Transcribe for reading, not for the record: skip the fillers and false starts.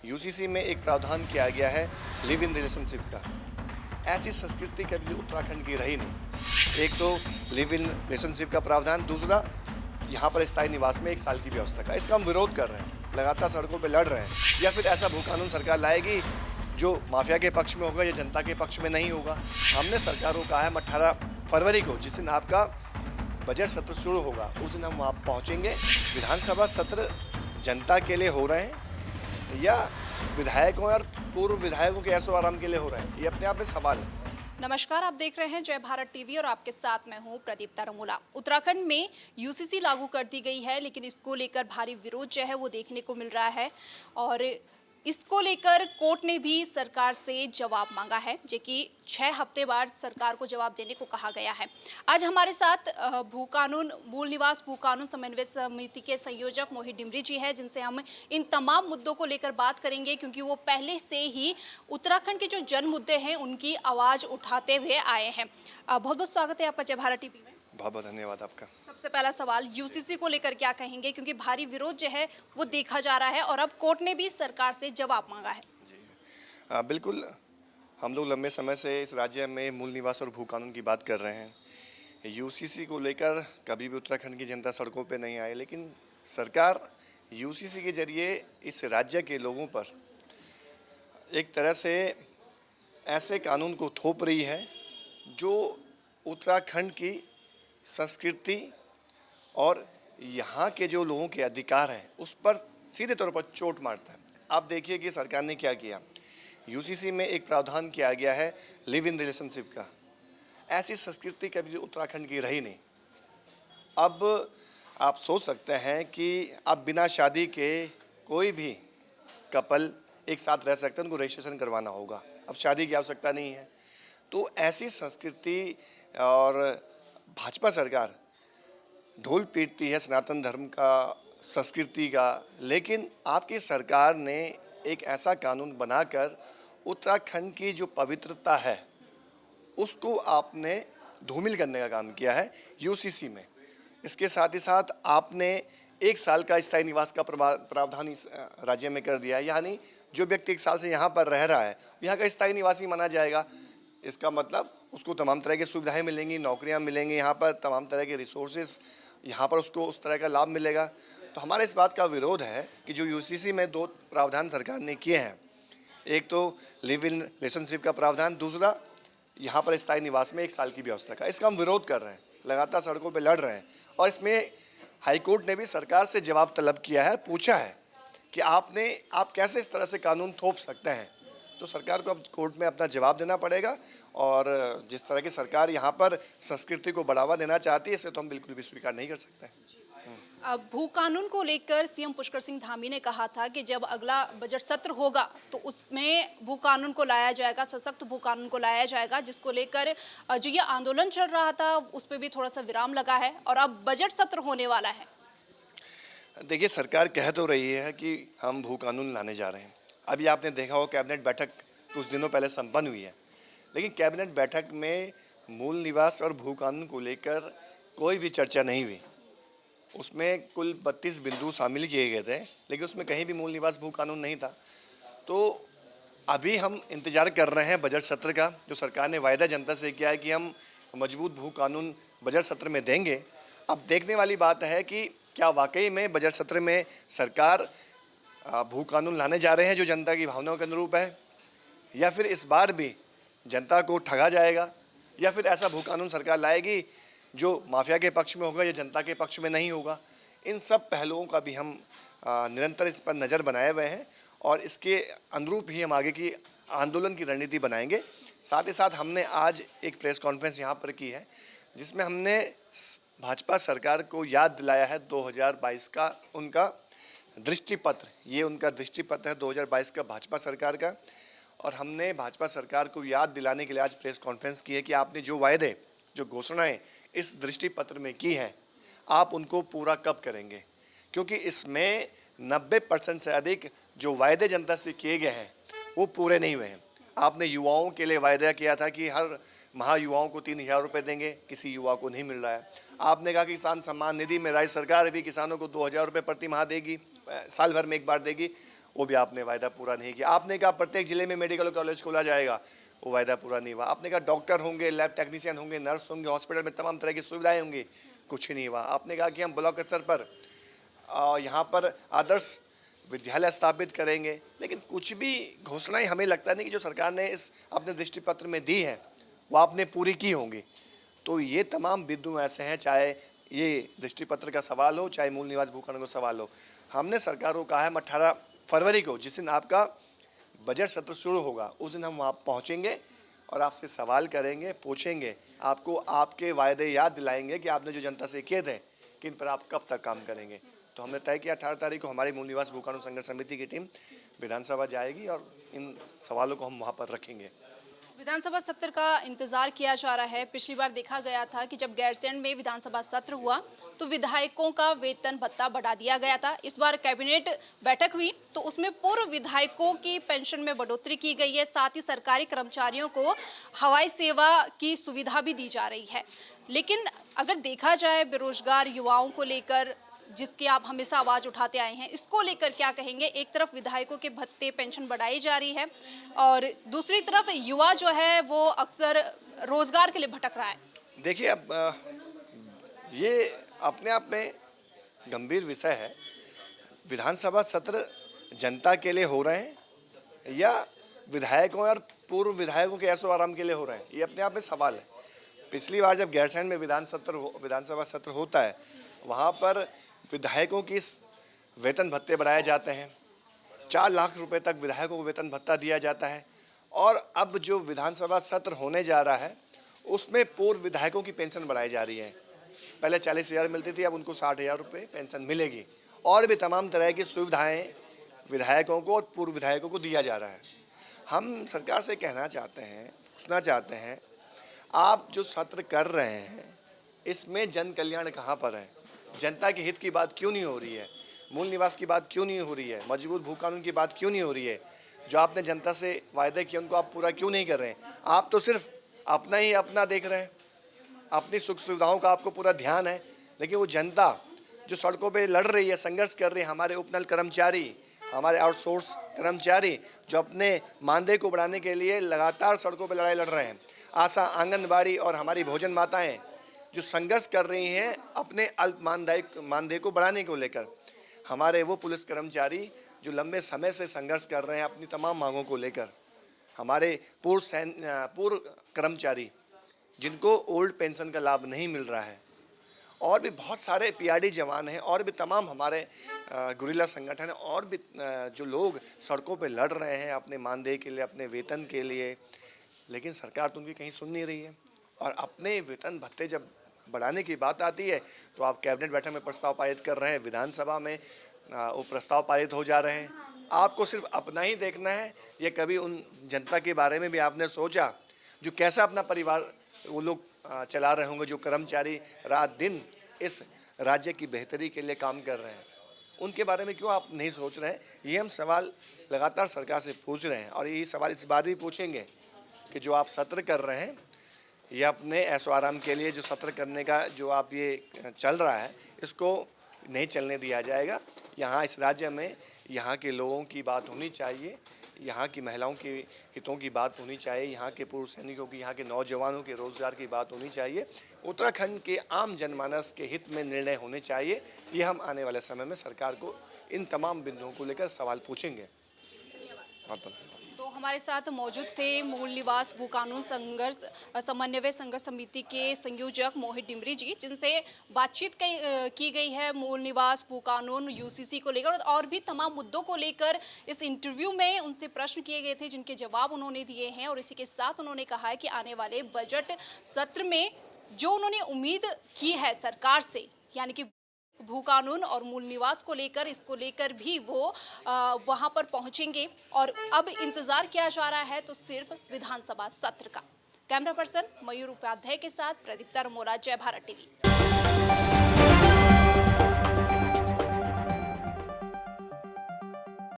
UCC में एक प्रावधान किया गया है लिव इन रिलेशनशिप का। ऐसी संस्कृति कभी उत्तराखंड की रही नहीं। एक तो लिव इन रिलेशनशिप का प्रावधान, दूसरा यहाँ पर स्थायी निवास में 1 साल की व्यवस्था का। इसका हम विरोध कर रहे हैं, लगातार सड़कों पर लड़ रहे हैं। या फिर ऐसा भू कानून सरकार लाएगी जो माफिया के पक्ष में होगा या जनता के पक्ष में नहीं होगा। हमने सरकार को कहा है 18 फरवरी को, जिस दिन आपका बजट सत्र शुरू होगा, उस दिन हम वहाँ पहुँचेंगे। विधानसभा सत्र जनता के लिए हो रहे हैं या विधायकों और पूर्व विधायकों के ऐशो आराम के लिए हो रहे हैं, ये अपने आप में सवाल है। नमस्कार, आप देख रहे हैं जय भारत टीवी और आपके साथ मैं हूं प्रदीप्ता रमोला। उत्तराखंड में यूसीसी लागू कर दी गई है, लेकिन इसको लेकर भारी विरोध जो है वो देखने को मिल रहा है और इसको लेकर कोर्ट ने भी सरकार से जवाब मांगा है, जो कि 6 हफ्ते बाद सरकार को जवाब देने को कहा गया है। आज हमारे साथ भू कानून मूल निवास भू कानून समन्वय समिति के संयोजक मोहित डिमरी जी हैं, जिनसे हम इन तमाम मुद्दों को लेकर बात करेंगे, क्योंकि वो पहले से ही उत्तराखंड के जो जन मुद्दे हैं उनकी आवाज़ उठाते हुए आए हैं। बहुत बहुत स्वागत है आपका जय भारत टीवी में। बहुत बहुत धन्यवाद आपका। सबसे पहला सवाल, यूसीसी को लेकर क्या कहेंगे, क्योंकि भारी विरोध जो है वो देखा जा रहा है और अब कोर्ट ने भी सरकार से जवाब मांगा है। जी बिल्कुल, हम लोग लंबे समय से इस राज्य में मूल निवास और भू कानून की बात कर रहे हैं। यूसीसी को लेकर कभी भी उत्तराखंड की जनता सड़कों पे नहीं आई, लेकिन सरकार यूसीसी के जरिए इस राज्य के लोगों पर एक तरह से ऐसे कानून को थोप रही है जो उत्तराखंड की संस्कृति और यहाँ के जो लोगों के अधिकार हैं उस पर सीधे तौर पर चोट मारता है। आप देखिए कि सरकार ने क्या किया। यूसीसी में एक प्रावधान किया गया है लिव इन रिलेशनशिप का। ऐसी संस्कृति कभी उत्तराखंड की रही नहीं। अब आप सोच सकते हैं कि अब बिना शादी के कोई भी कपल एक साथ रह सकते हैं, उनको रजिस्ट्रेशन करवाना होगा। अब शादी की आवश्यकता नहीं है। तो ऐसी संस्कृति और भाजपा सरकार ढोल पीटती है सनातन धर्म का, संस्कृति का, लेकिन आपकी सरकार ने एक ऐसा कानून बनाकर उत्तराखंड की जो पवित्रता है उसको आपने धूमिल करने का काम किया है यूसीसी में। इसके साथ ही साथ आपने 1 साल का स्थायी निवास का प्रावधान इस राज्य में कर दिया है, यानी जो व्यक्ति 1 साल से यहाँ पर रह रहा है यहाँ का स्थायी निवासी माना जाएगा। इसका मतलब उसको तमाम तरह की सुविधाएं मिलेंगी, नौकरियां मिलेंगी, यहाँ पर तमाम तरह के रिसोर्सेज, यहाँ पर उसको उस तरह का लाभ मिलेगा। तो हमारे इस बात का विरोध है कि जो यूसीसी में 2 प्रावधान सरकार ने किए हैं, एक तो लिव इन रिलेशनशिप का प्रावधान, दूसरा यहाँ पर स्थायी निवास में 1 साल की व्यवस्था का। इसका हम विरोध कर रहे हैं, लगातार सड़कों पर लड़ रहे हैं और इसमें हाईकोर्ट ने भी सरकार से जवाब तलब किया है, पूछा है कि आप कैसे इस तरह से कानून थोप सकते हैं। तो सरकार को अब कोर्ट में अपना जवाब देना पड़ेगा और जिस तरह की सरकार यहाँ पर संस्कृति को बढ़ावा देना चाहती है, इसे तो हम बिल्कुल भी स्वीकार नहीं कर सकते। अब भू कानून को लेकर सीएम पुष्कर सिंह धामी ने कहा था कि जब अगला बजट सत्र होगा तो उसमें भू कानून को लाया जाएगा, सशक्त भू कानून को लाया जाएगा, जिसको लेकर जो ये आंदोलन चल रहा था उस पर भी थोड़ा सा विराम लगा है और अब बजट सत्र होने वाला है। देखिए, सरकार कह तो रही है कि हम भू कानून लाने जा रहे हैं। अभी आपने देखा हो कैबिनेट बैठक कुछ दिनों पहले संपन्न हुई है, लेकिन कैबिनेट बैठक में मूल निवास और भू कानून को लेकर कोई भी चर्चा नहीं हुई। उसमें कुल 32 बिंदु शामिल किए गए थे, लेकिन उसमें कहीं भी मूल निवास भू कानून नहीं था। तो अभी हम इंतजार कर रहे हैं बजट सत्र का, जो सरकार ने वायदा जनता से किया है कि हम मजबूत भू कानून बजट सत्र में देंगे। अब देखने वाली बात है कि क्या वाकई में बजट सत्र में सरकार भू कानून लाने जा रहे हैं जो जनता की भावनाओं के अनुरूप है, या फिर इस बार भी जनता को ठगा जाएगा, या फिर ऐसा भू कानून सरकार लाएगी जो माफिया के पक्ष में होगा या जनता के पक्ष में नहीं होगा। इन सब पहलुओं का भी हम निरंतर इस पर नज़र बनाए हुए हैं और इसके अनुरूप ही हम आगे की आंदोलन की रणनीति बनाएंगे। साथ ही साथ हमने आज एक प्रेस कॉन्फ्रेंस यहाँ पर की है, जिसमें हमने भाजपा सरकार को याद दिलाया है 2022 का उनका दृष्टिपत्र। ये उनका दृष्टिपत्र है 2022 का भाजपा सरकार का, और हमने भाजपा सरकार को याद दिलाने के लिए आज प्रेस कॉन्फ्रेंस की है कि आपने जो वायदे, जो घोषणाएं इस दृष्टिपत्र में की हैं, आप उनको पूरा कब करेंगे, क्योंकि इसमें 90% से अधिक जो वायदे जनता से किए गए हैं वो पूरे नहीं हुए हैं। आपने युवाओं के लिए वायदा किया था कि हर माह युवाओं को 3,000 रुपये देंगे, किसी युवा को नहीं मिल रहा है। आपने कहा कि किसान सम्मान निधि में राज्य सरकार भी किसानों को 2,000 रुपये प्रति माह देगी, साल भर में एक बार देगी, वो भी आपने वायदा पूरा नहीं किया। आपने कहा प्रत्येक जिले में मेडिकल कॉलेज खोला जाएगा, वो वायदा पूरा नहीं हुआ। आपने कहा डॉक्टर होंगे, लैब टेक्नीशियन होंगे, नर्स होंगे, हॉस्पिटल में तमाम तरह की सुविधाएं होंगी, कुछ नहीं हुआ। आपने कहा कि हम ब्लॉक स्तर पर यहाँ पर आदर्श विद्यालय स्थापित करेंगे, लेकिन कुछ भी घोषणाएं हमें लगता नहीं कि जो सरकार ने इस अपने दृष्टि पत्र में दी है वो आपने पूरी की होंगी। तो ये तमाम बिंदु ऐसे हैं, चाहे ये दृष्टि पत्र का सवाल हो, चाहे मूल निवास भू कानून का सवाल हो। हमने सरकार को कहा है 18 फरवरी को, जिस दिन आपका बजट सत्र शुरू होगा, उस दिन हम वहाँ पहुँचेंगे और आपसे सवाल करेंगे, पूछेंगे, आपको आपके वायदे याद दिलाएंगे कि आपने जो जनता से किए थे कि इन पर आप कब तक काम करेंगे। तो हमने तय किया 18 तारीख को हमारी मूल निवास भू कानून संघर्ष समिति की टीम विधानसभा जाएगी और इन सवालों को हम वहाँ पर रखेंगे। विधानसभा सत्र का इंतजार किया जा रहा है। पिछली बार देखा गया था कि जब गैरसैंण में विधानसभा सत्र हुआ तो विधायकों का वेतन भत्ता बढ़ा दिया गया था। इस बार कैबिनेट बैठक हुई तो उसमें पूर्व विधायकों की पेंशन में बढ़ोतरी की गई है। साथ ही सरकारी कर्मचारियों को हवाई सेवा की सुविधा भी दी जा रही है। लेकिन अगर देखा जाए बेरोजगार युवाओं को लेकर, जिसकी आप हमेशा आवाज़ उठाते आए हैं, इसको लेकर क्या कहेंगे? एक तरफ विधायकों के भत्ते पेंशन बढ़ाई जा रही है और दूसरी तरफ युवा जो है वो अक्सर रोजगार के लिए भटक रहा है। देखिए, अब ये अपने आप में गंभीर विषय है। विधानसभा सत्र जनता के लिए हो रहे हैं या विधायकों और पूर्व विधायकों के ऐशो आराम के लिए हो रहे हैं, ये अपने आप में सवाल है। पिछली बार जब गैरसैंण में विधानसभा सत्र होता है, वहाँ पर विधायकों की वेतन भत्ते बढ़ाए जाते हैं। 4 लाख रुपए तक विधायकों को वेतन भत्ता दिया जाता है। और अब जो विधानसभा सत्र होने जा रहा है उसमें पूर्व विधायकों की पेंशन बढ़ाई जा रही है। पहले 40,000 मिलती थी, अब उनको 60,000 रुपये पेंशन मिलेगी। और भी तमाम तरह की सुविधाएं विधायकों को और पूर्व विधायकों को दिया जा रहा है। हम सरकार से कहना चाहते हैं, पूछना चाहते हैं, आप जो सत्र कर रहे हैं इसमें जन कल्याण कहाँ पर है? जनता के हित की बात क्यों नहीं हो रही है? मूल निवास की बात क्यों नहीं हो रही है? मजबूत भू कानून की बात क्यों नहीं हो रही है? जो आपने जनता से वायदे किए उनको आप पूरा क्यों नहीं कर रहे हैं? आप तो सिर्फ अपना ही अपना देख रहे हैं, अपनी सुख सुविधाओं का आपको पूरा ध्यान है, लेकिन वो जनता जो सड़कों पे लड़ रही है, संघर्ष कर रही है, हमारे उपनल कर्मचारी, हमारे आउटसोर्स कर्मचारी जो अपने मानदेय को बढ़ाने के लिए लगातार सड़कों पर लड़ाई लड़ रहे हैं, आशा आंगनबाड़ी और हमारी भोजन माताएं जो संघर्ष कर रही हैं अपने अल्प मानदेय को बढ़ाने को लेकर, हमारे वो पुलिस कर्मचारी जो लंबे समय से संघर्ष कर रहे हैं अपनी तमाम मांगों को लेकर, हमारे पूर्व कर्मचारी जिनको ओल्ड पेंशन का लाभ नहीं मिल रहा है, और भी बहुत सारे पीआरडी जवान हैं, और भी तमाम हमारे गुरिल्ला संगठन हैं, और भी जो लोग सड़कों पे लड़ रहे हैं अपने मानदेय के लिए, अपने वेतन के लिए, लेकिन सरकार तो उनकी कहीं सुन नहीं रही है। और अपने वेतन भत्ते जब बढ़ाने की बात आती है तो आप कैबिनेट बैठक में प्रस्ताव पारित कर रहे हैं, विधानसभा में वो प्रस्ताव पारित हो जा रहे हैं। आपको सिर्फ अपना ही देखना है, ये कभी उन जनता के बारे में भी आपने सोचा जो कैसा अपना परिवार वो लोग चला रहे होंगे, जो कर्मचारी रात दिन इस राज्य की बेहतरी के लिए काम कर रहे हैं, उनके बारे में क्यों आप नहीं सोच रहे हैं? ये हम सवाल लगातार सरकार से पूछ रहे हैं और यही सवाल इस बार भी पूछेंगे कि जो आप सत्र कर रहे हैं, ये अपने ऐशो आराम के लिए जो सत्र करने का जो आप ये चल रहा है, इसको नहीं चलने दिया जाएगा। यहाँ इस राज्य में यहाँ के लोगों की बात होनी चाहिए, यहाँ की महिलाओं के हितों की बात होनी चाहिए, यहाँ के पूर्व सैनिकों की, यहाँ के नौजवानों के रोजगार की बात होनी चाहिए, उत्तराखंड के आम जनमानस के हित में निर्णय होने चाहिए। ये हम आने वाले समय में सरकार को इन तमाम बिंदुओं को लेकर सवाल पूछेंगे। तो हमारे साथ मौजूद थे मूल निवास भू कानून संघर्ष समन्वय संघर्ष समिति के संयोजक मोहित डिमरी जी, जिनसे बातचीत की गई है मूल निवास भू कानून यूसीसी को लेकर और भी तमाम मुद्दों को लेकर। इस इंटरव्यू में उनसे प्रश्न किए गए थे जिनके जवाब उन्होंने दिए हैं और इसी के साथ उन्होंने कहा है कि आने वाले बजट सत्र में जो उन्होंने उम्मीद की है सरकार से, यानी कि भू कानून और मूल निवास को लेकर, इसको लेकर भी वो वहां पर पहुंचेंगे और अब इंतजार किया जा रहा है तो सिर्फ विधानसभा सत्र का। कैमरा पर्सन मयूर उपाध्याय के साथ प्रदीप्ता रमोरा, जय भारत टीवी।